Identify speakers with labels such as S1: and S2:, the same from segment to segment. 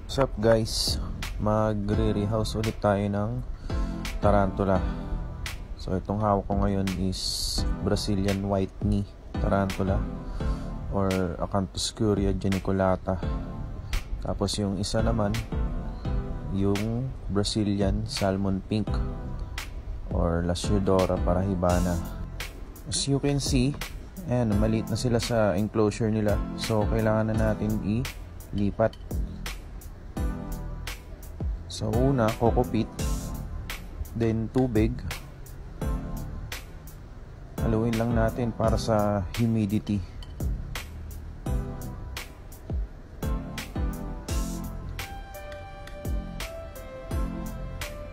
S1: What's up guys? Magre-rehouse ulit tayo ng tarantula. So itong hawak ko ngayon is Brazilian white knee tarantula or Acanthoscurria geniculata. Tapos yung isa naman yung Brazilian salmon pink or Lasiodora parahibana. As you can see, ayan, maliit na sila sa enclosure nila. So kailangan na natin ilipat. So una, kokopit, then tubig. Haluin lang natin para sa humidity.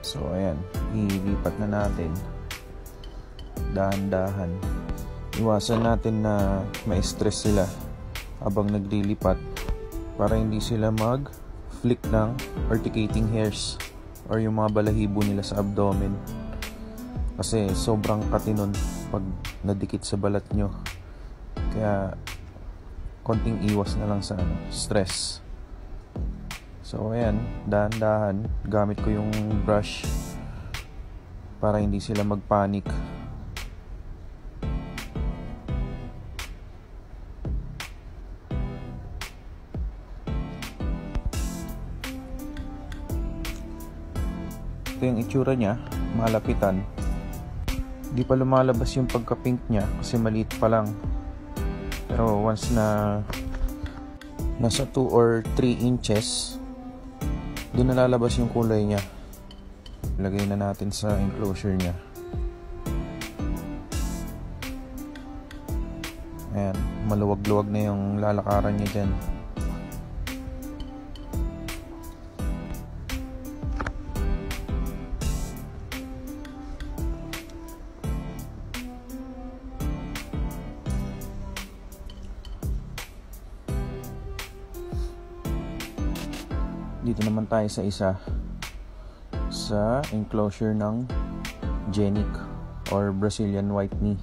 S1: So ayan, ilipat na natin dahan-dahan. Iwasan natin na ma-stress sila habang naglilipat para hindi sila mag-flick ng urticating hairs or yung mga balahibo nila sa abdomen, kasi sobrang katinon pag nadikit sa balat nyo. Kaya konting iwas na lang sa stress. So ayan, dahan-dahan gamit ko yung brush para hindi sila magpanic. Ito yung itsura niya, malapitan. Di pa lumalabas yung pagka-pink niya kasi maliit pa lang. Pero once na nasa 2 or 3 inches, doon nalalabas yung kulay niya. Lagay na natin sa enclosure niya. Ayan, maluwag-luwag na yung lalakaran niya dyan. Dito naman tayo sa isa, sa enclosure ng Genic or Brazilian white knee.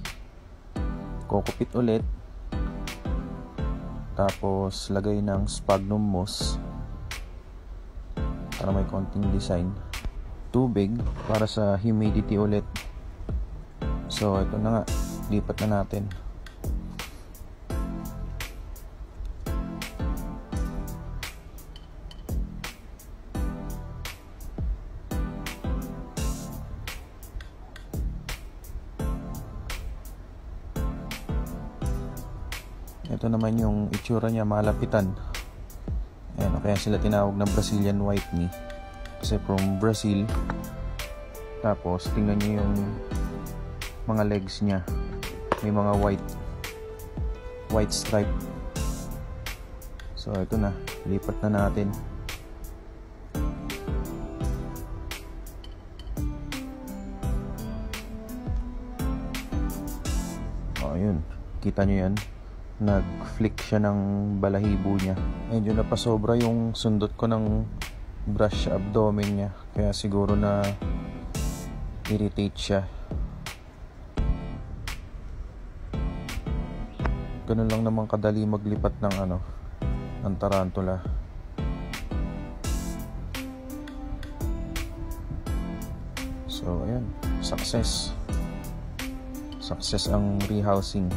S1: Kokopit ulit, tapos lagay ng sphagnum moss para may konting design. Tubig para sa humidity ulit. So ito na nga, lipat na natin. Ito naman yung itsura niya, malapitan. Ayan, kaya sila tinawag na Brazilian white knee kasi from Brazil. Tapos tingnan niyo yung mga legs niya, may mga white stripe. So ito na, lipat na natin. Ayun, kita niyo yan, nag-flick siya ng balahibo niya. Medyo napasobra yung sundot ko ng brush sa abdomen niya, kaya siguro na irritate siya. Ganun lang naman kadali maglipat ng ng tarantula. So ayan, success ang rehousing.